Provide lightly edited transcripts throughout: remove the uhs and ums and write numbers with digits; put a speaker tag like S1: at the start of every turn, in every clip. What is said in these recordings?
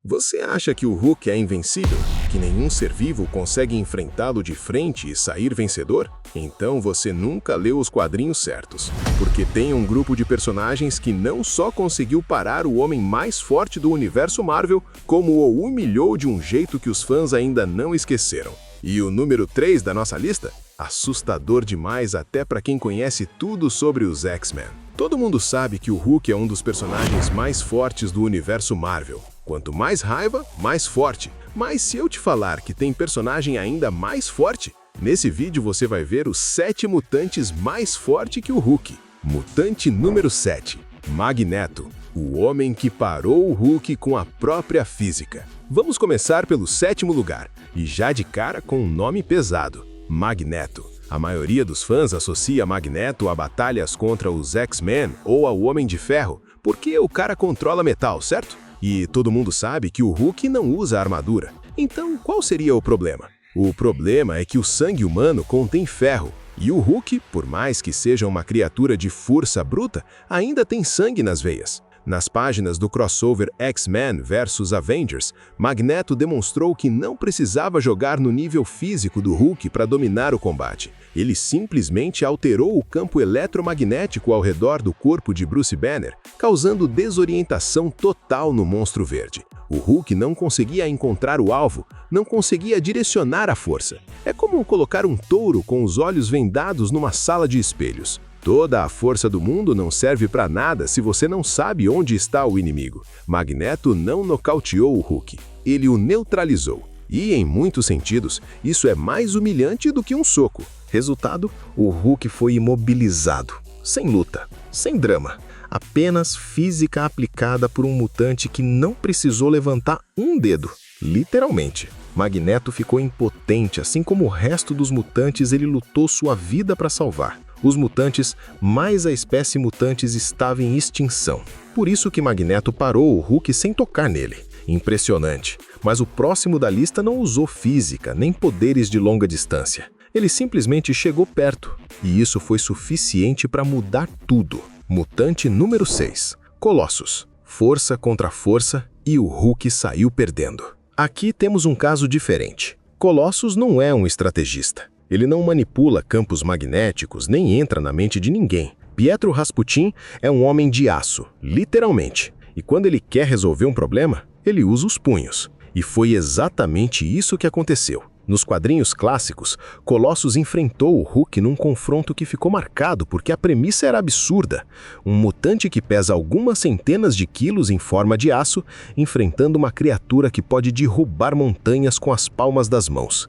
S1: Você acha que o Hulk é invencível? Que nenhum ser vivo consegue enfrentá-lo de frente e sair vencedor? Então você nunca leu os quadrinhos certos. Porque tem um grupo de personagens que não só conseguiu parar o homem mais forte do universo Marvel, como o humilhou de um jeito que os fãs ainda não esqueceram. E o número 3 da nossa lista? Assustador demais até para quem conhece tudo sobre os X-Men. Todo mundo sabe que o Hulk é um dos personagens mais fortes do universo Marvel. Quanto mais raiva, mais forte. Mas se eu te falar que tem personagem ainda mais forte, nesse vídeo você vai ver os 7 mutantes mais fortes que o Hulk. Mutante número 7, Magneto, o homem que parou o Hulk com a própria física. Vamos começar pelo 7º lugar, e já de cara com um nome pesado, Magneto. A maioria dos fãs associa Magneto a batalhas contra os X-Men ou ao Homem de Ferro, porque o cara controla metal, certo? E todo mundo sabe que o Hulk não usa armadura. Então, qual seria o problema? O problema é que o sangue humano contém ferro, e o Hulk, por mais que seja uma criatura de força bruta, ainda tem sangue nas veias. Nas páginas do crossover X-Men vs Avengers, Magneto demonstrou que não precisava jogar no nível físico do Hulk para dominar o combate. Ele simplesmente alterou o campo eletromagnético ao redor do corpo de Bruce Banner, causando desorientação total no monstro verde. O Hulk não conseguia encontrar o alvo, não conseguia direcionar a força. É como colocar um touro com os olhos vendados numa sala de espelhos. Toda a força do mundo não serve para nada se você não sabe onde está o inimigo. Magneto não nocauteou o Hulk, ele o neutralizou. E, em muitos sentidos, isso é mais humilhante do que um soco. Resultado, o Hulk foi imobilizado, sem luta, sem drama. Apenas física aplicada por um mutante que não precisou levantar um dedo, literalmente. Magneto ficou impotente, assim como o resto dos mutantes ele lutou sua vida para salvar. Os mutantes, mais a espécie mutantes, estava em extinção. Por isso que Magneto parou o Hulk sem tocar nele. Impressionante. Mas o próximo da lista não usou física, nem poderes de longa distância. Ele simplesmente chegou perto. E isso foi suficiente para mudar tudo. Mutante número 6. Colossus. Força contra força e o Hulk saiu perdendo. Aqui temos um caso diferente. Colossus não é um estrategista. Ele não manipula campos magnéticos nem entra na mente de ninguém. Pietro Rasputin é um homem de aço, literalmente. E quando ele quer resolver um problema, ele usa os punhos. E foi exatamente isso que aconteceu. Nos quadrinhos clássicos, Colossus enfrentou o Hulk num confronto que ficou marcado porque a premissa era absurda. Um mutante que pesa algumas centenas de quilos em forma de aço, enfrentando uma criatura que pode derrubar montanhas com as palmas das mãos.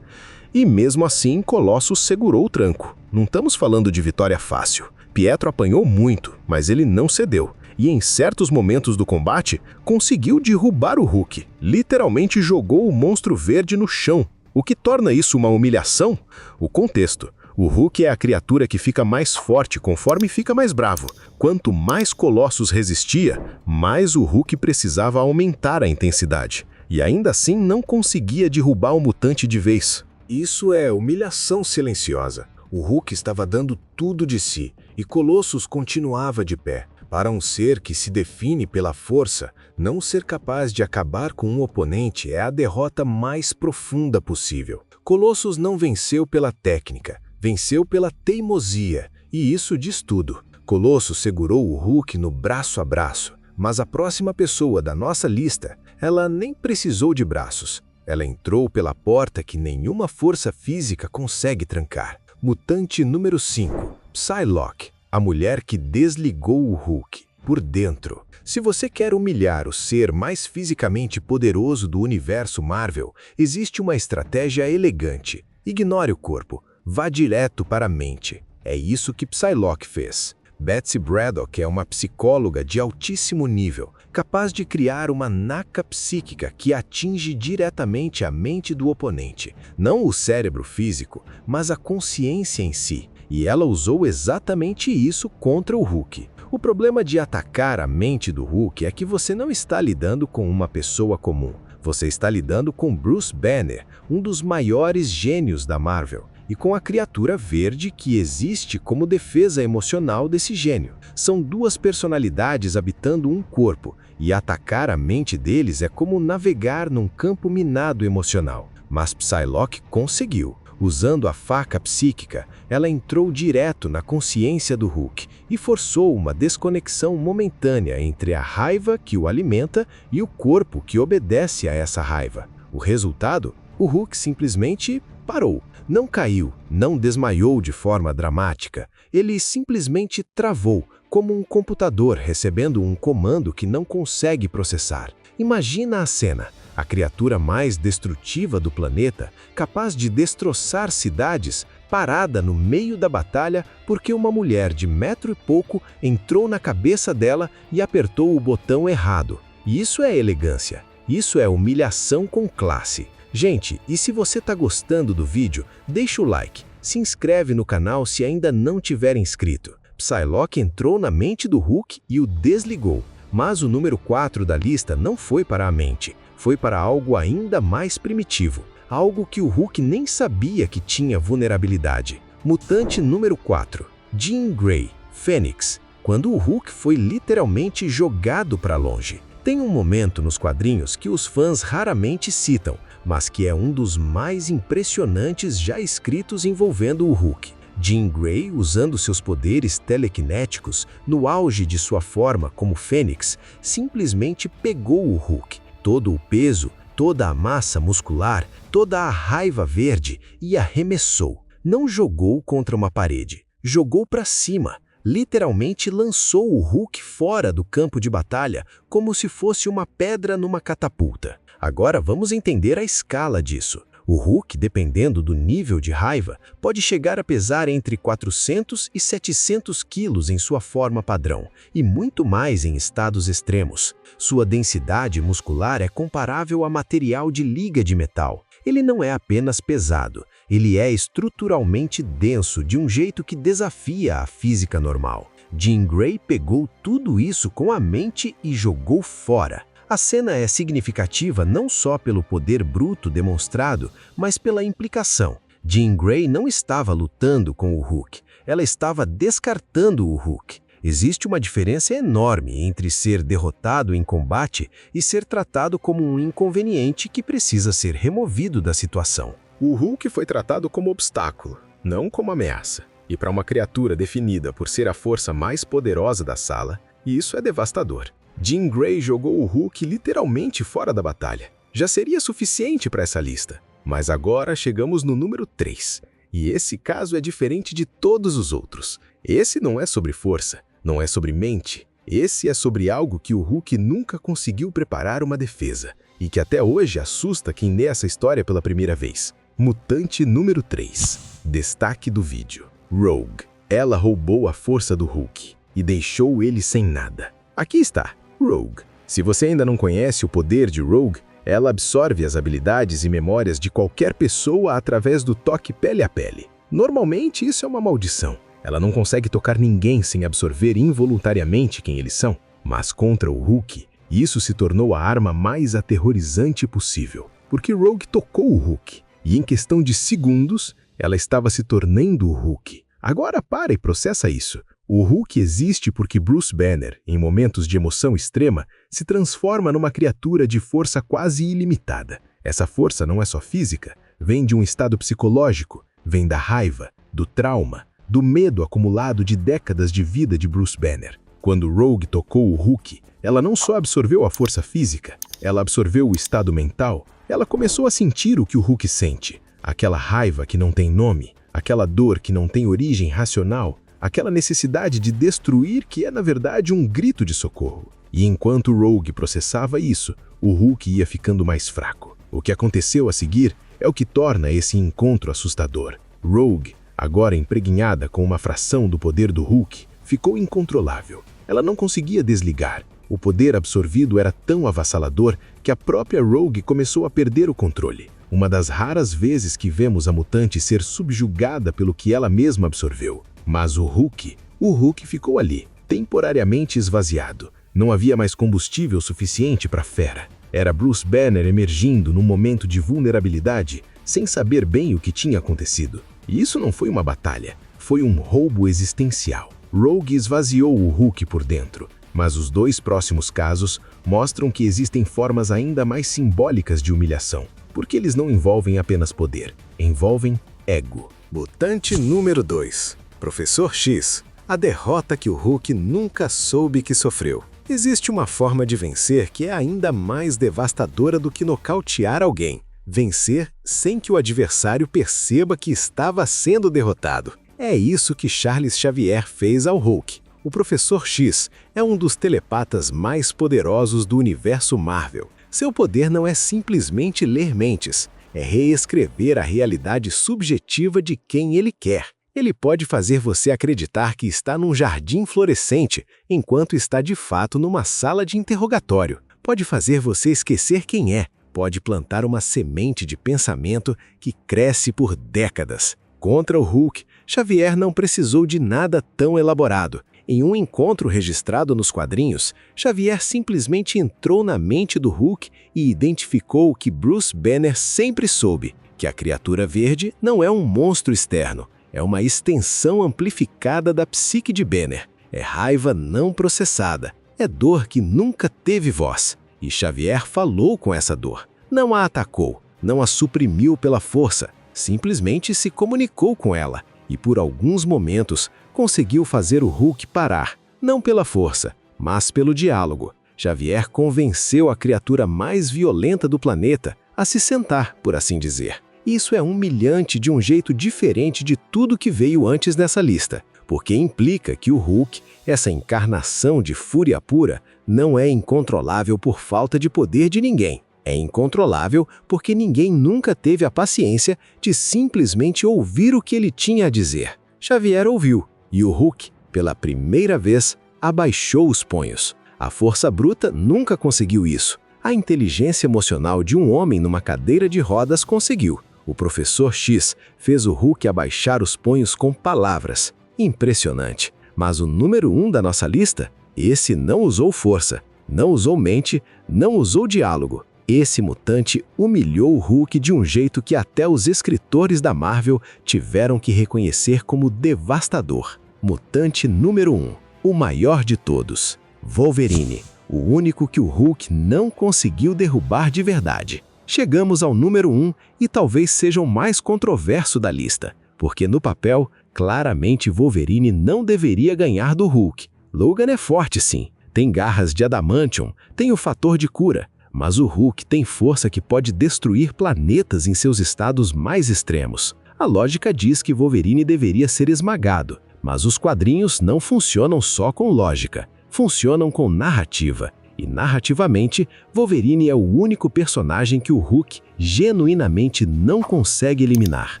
S1: E mesmo assim, Colossus segurou o tranco. Não estamos falando de vitória fácil. Pietro apanhou muito, mas ele não cedeu. E em certos momentos do combate, conseguiu derrubar o Hulk. Literalmente jogou o monstro verde no chão. O que torna isso uma humilhação? O contexto. O Hulk é a criatura que fica mais forte conforme fica mais bravo. Quanto mais Colossus resistia, mais o Hulk precisava aumentar a intensidade. E ainda assim não conseguia derrubar o mutante de vez. Isso é humilhação silenciosa. O Hulk estava dando tudo de si, e Colossus continuava de pé. Para um ser que se define pela força, não ser capaz de acabar com um oponente é a derrota mais profunda possível. Colossus não venceu pela técnica, venceu pela teimosia, e isso diz tudo. Colossus segurou o Hulk no braço a braço, mas a próxima pessoa da nossa lista, ela nem precisou de braços. Ela entrou pela porta que nenhuma força física consegue trancar. Mutante número 5, Psylocke, a mulher que desligou o Hulk, por dentro. Se você quer humilhar o ser mais fisicamente poderoso do universo Marvel, existe uma estratégia elegante. Ignore o corpo, vá direto para a mente. É isso que Psylocke fez. Betsy Braddock é uma psicóloga de altíssimo nível, capaz de criar uma naca psíquica que atinge diretamente a mente do oponente. Não o cérebro físico, mas a consciência em si. E ela usou exatamente isso contra o Hulk. O problema de atacar a mente do Hulk é que você não está lidando com uma pessoa comum. Você está lidando com Bruce Banner, um dos maiores gênios da Marvel.
S2: e com a criatura verde que existe como defesa emocional desse gênio. São duas personalidades habitando um corpo, e atacar a mente deles é como navegar num campo minado emocional. Mas Psylocke conseguiu. Usando a faca psíquica, ela entrou direto na consciência do Hulk e forçou uma desconexão momentânea entre a raiva que o alimenta e o corpo que obedece a essa raiva. O resultado? O Hulk simplesmente parou. Não caiu, não desmaiou de forma dramática. Ele simplesmente travou, como um computador recebendo um comando que não consegue processar. Imagina a cena. A criatura mais destrutiva do planeta, capaz de destroçar cidades, parada no meio da batalha porque uma mulher de metro e pouco entrou na cabeça dela e apertou o botão errado. Isso é elegância. Isso é humilhação com classe. Gente, e se você tá gostando do vídeo, deixa o like, se inscreve no canal se ainda não tiver inscrito. Psylocke entrou na mente do Hulk e o desligou. Mas o número 4 da lista não foi para a mente. Foi para algo ainda mais primitivo, algo que o Hulk nem sabia que tinha vulnerabilidade. Mutante número 4, Jean Grey, Fênix, quando o Hulk foi literalmente jogado para longe. Tem um momento nos quadrinhos que os fãs raramente citam, mas que é um dos mais impressionantes já escritos envolvendo o Hulk. Jean Grey, usando seus poderes telequinéticos, no auge de sua forma como Fênix, simplesmente pegou o Hulk. Todo o peso, toda a massa muscular, toda a raiva verde e arremessou. Não jogou contra uma parede, jogou para cima. Literalmente lançou o Hulk fora do campo de batalha como se fosse uma pedra numa catapulta. Agora vamos entender a escala disso. O Hulk, dependendo do nível de raiva, pode chegar a pesar entre 400 e 700 quilos em sua forma padrão, e muito mais em estados extremos. Sua densidade muscular é comparável a material de liga de metal. Ele não é apenas pesado, ele é estruturalmente denso de um jeito que desafia a física normal. Jean Grey pegou tudo isso com a mente e jogou fora. A cena é significativa não só pelo poder bruto demonstrado, mas pela implicação. Jean Grey não estava lutando com o Hulk, ela estava descartando o Hulk. Existe uma diferença enorme entre ser derrotado em combate e ser tratado como um inconveniente que precisa ser removido da situação.
S1: O Hulk foi tratado como obstáculo, não como ameaça. E para uma criatura definida por ser a força mais poderosa da sala, isso é devastador. Jean Grey jogou o Hulk literalmente fora da batalha. Já seria suficiente para essa lista. Mas agora chegamos no número 3. E esse caso é diferente de todos os outros. Esse não é sobre força, não é sobre mente. Esse é sobre algo que o Hulk nunca conseguiu preparar uma defesa. E que até hoje assusta quem lê essa história pela primeira vez. Mutante número 3. Destaque do vídeo. Rogue. Ela roubou a força do Hulk e deixou ele sem nada. Aqui está. Rogue. Se você ainda não conhece o poder de Rogue, ela absorve as habilidades e memórias de qualquer pessoa através do toque pele a pele. Normalmente isso é uma maldição. Ela não consegue tocar ninguém sem absorver involuntariamente quem eles são. Mas contra o Hulk, isso se tornou a arma mais aterrorizante possível. Porque Rogue tocou o Hulk, e em questão de segundos, ela estava se tornando o Hulk. Agora para e processa isso. O Hulk existe porque Bruce Banner, em momentos de emoção extrema, se transforma numa criatura de força quase ilimitada. Essa força não é só física, vem de um estado psicológico, vem da raiva, do trauma, do medo acumulado de décadas de vida de Bruce Banner. Quando Rogue tocou o Hulk, ela não só absorveu a força física, ela absorveu o estado mental, ela começou a sentir o que o Hulk sente. Aquela raiva que não tem nome, aquela dor que não tem origem racional, aquela necessidade de destruir que é na verdade um grito de socorro. E enquanto Rogue processava isso, o Hulk ia ficando mais fraco. O que aconteceu a seguir é o que torna esse encontro assustador. Rogue, agora impregnada com uma fração do poder do Hulk, ficou incontrolável. Ela não conseguia desligar. O poder absorvido era tão avassalador que a própria Rogue começou a perder o controle. Uma das raras vezes que vemos a mutante ser subjugada pelo que ela mesma absorveu. Mas o Hulk ficou ali, temporariamente esvaziado. Não havia mais combustível suficiente para a fera. Era Bruce Banner emergindo num momento de vulnerabilidade, sem saber bem o que tinha acontecido.
S2: E isso não foi uma batalha, foi um roubo existencial. Rogue esvaziou o Hulk por dentro, mas os dois próximos casos mostram que existem formas ainda mais simbólicas de humilhação, porque eles não envolvem apenas poder, envolvem ego.
S3: Mutante número 2. Professor X. A derrota que o Hulk nunca soube que sofreu. Existe uma forma de vencer que é ainda mais devastadora do que nocautear alguém. Vencer sem que o adversário perceba que estava sendo derrotado. É isso que Charles Xavier fez ao Hulk. O Professor X é um dos telepatas mais poderosos do universo Marvel. Seu poder não é simplesmente ler mentes, é reescrever a realidade subjetiva de quem ele quer. Ele pode fazer você acreditar que está num jardim florescente, enquanto está de fato numa sala de interrogatório. Pode fazer você esquecer quem é. Pode plantar uma semente de pensamento que cresce por décadas. Contra o Hulk, Xavier não precisou de nada tão elaborado. Em um encontro registrado nos quadrinhos, Xavier simplesmente entrou na mente do Hulk e identificou o que Bruce Banner sempre soube, que a criatura verde não é um monstro externo, é uma extensão amplificada da psique de Banner. É raiva não processada, é dor que nunca teve voz. E Xavier falou com essa dor. Não a atacou, não a suprimiu pela força, simplesmente se comunicou com ela. E por alguns momentos conseguiu fazer o Hulk parar, não pela força, mas pelo diálogo. Xavier convenceu a criatura mais violenta do planeta a se sentar, por assim dizer. Isso é humilhante de um jeito diferente de tudo que veio antes nessa lista, porque implica que o Hulk, essa encarnação de fúria pura, não é incontrolável por falta de poder de ninguém. É incontrolável porque ninguém nunca teve a paciência de simplesmente ouvir o que ele tinha a dizer. Xavier ouviu, e o Hulk, pela primeira vez, abaixou os punhos. A força bruta nunca conseguiu isso. A inteligência emocional de um homem numa cadeira de rodas conseguiu. O Professor X fez o Hulk abaixar os punhos com palavras. Impressionante. Mas o número 1 da nossa lista, esse não usou força, não usou mente, não usou diálogo. Esse mutante humilhou o Hulk de um jeito que até os escritores da Marvel tiveram que reconhecer como devastador. Mutante número 1, o maior de todos, Wolverine, o único que o Hulk não conseguiu derrubar de verdade. Chegamos ao número 1 e talvez seja o mais controverso da lista, porque no papel, claramente Wolverine não deveria ganhar do Hulk. Logan é forte sim, tem garras de adamantium, tem o fator de cura, mas o Hulk tem força que pode destruir planetas em seus estados mais extremos. A lógica diz que Wolverine deveria ser esmagado, mas os quadrinhos não funcionam só com lógica, funcionam com narrativa. E narrativamente, Wolverine é o único personagem que o Hulk genuinamente não consegue eliminar.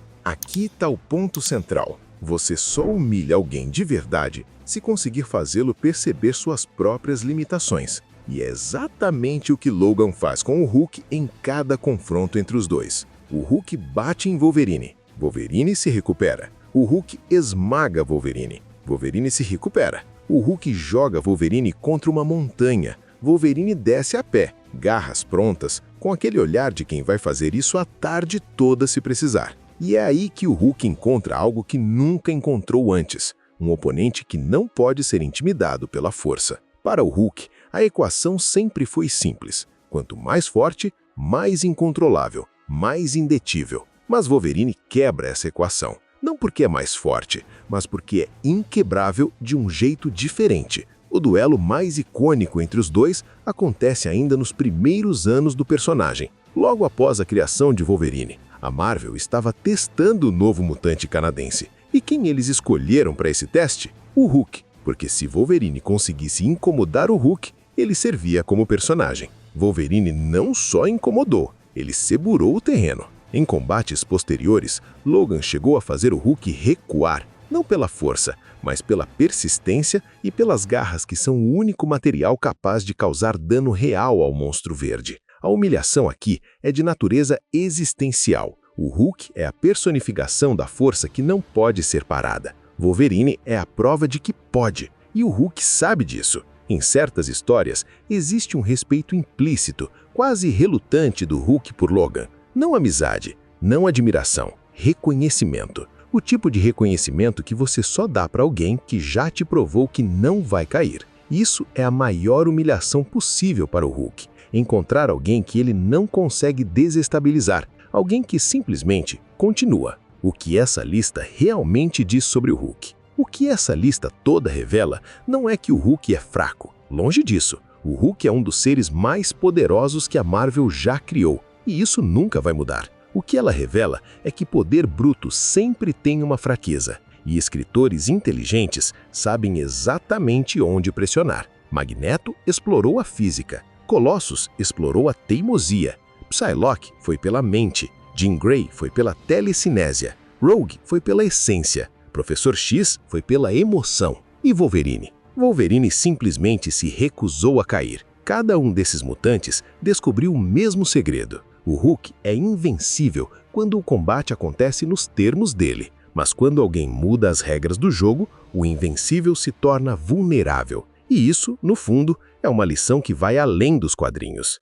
S1: Aqui está o ponto central. Você só humilha alguém de verdade se conseguir fazê-lo perceber suas próprias limitações. E é exatamente o que Logan faz com o Hulk em cada confronto entre os dois. O Hulk bate em Wolverine. Wolverine se recupera. O Hulk esmaga Wolverine. Wolverine se recupera. O Hulk joga Wolverine contra uma montanha. Wolverine desce a pé, garras prontas, com aquele olhar de quem vai fazer isso a tarde toda se precisar. E é aí que o Hulk encontra algo que nunca encontrou antes, um oponente que não pode ser intimidado pela força. Para o Hulk, a equação sempre foi simples. Quanto mais forte, mais incontrolável, mais indetível. Mas Wolverine quebra essa equação. Não porque é mais forte, mas porque é inquebrável de um jeito diferente. O duelo mais icônico entre os dois acontece ainda nos primeiros anos do personagem, logo após a criação de Wolverine. A Marvel estava testando o novo mutante canadense. E quem eles escolheram para esse teste? O Hulk, porque se Wolverine conseguisse incomodar o Hulk, ele servia como personagem. Wolverine não só incomodou, ele segurou o terreno. Em combates posteriores, Logan chegou a fazer o Hulk recuar, não pela força, mas pela persistência e pelas garras que são o único material capaz de causar dano real ao monstro verde. A humilhação aqui é de natureza existencial. O Hulk é a personificação da força que não pode ser parada. Wolverine é a prova de que pode, e o Hulk sabe disso. Em certas histórias, existe um respeito implícito, quase relutante do Hulk por Logan. Não amizade, não admiração, reconhecimento. O tipo de reconhecimento que você só dá para alguém que já te provou que não vai cair. Isso é a maior humilhação possível para o Hulk. Encontrar alguém que ele não consegue desestabilizar, alguém que simplesmente continua. O que essa lista realmente diz sobre o Hulk? O que essa lista toda revela não é que o Hulk é fraco. Longe disso. O Hulk é um dos seres mais poderosos que a Marvel já criou, e isso nunca vai mudar. O que ela revela é que poder bruto sempre tem uma fraqueza, e escritores inteligentes sabem exatamente onde pressionar. Magneto explorou a física, Colossus explorou a teimosia, Psylocke foi pela mente, Jean Grey foi pela telecinésia, Rogue foi pela essência, Professor X foi pela emoção, e Wolverine? Wolverine simplesmente se recusou a cair. Cada um desses mutantes descobriu o mesmo segredo. O Hulk é invencível quando o combate acontece nos termos dele, mas quando alguém muda as regras do jogo, o invencível se torna vulnerável. E isso, no fundo, é uma lição que vai além dos quadrinhos.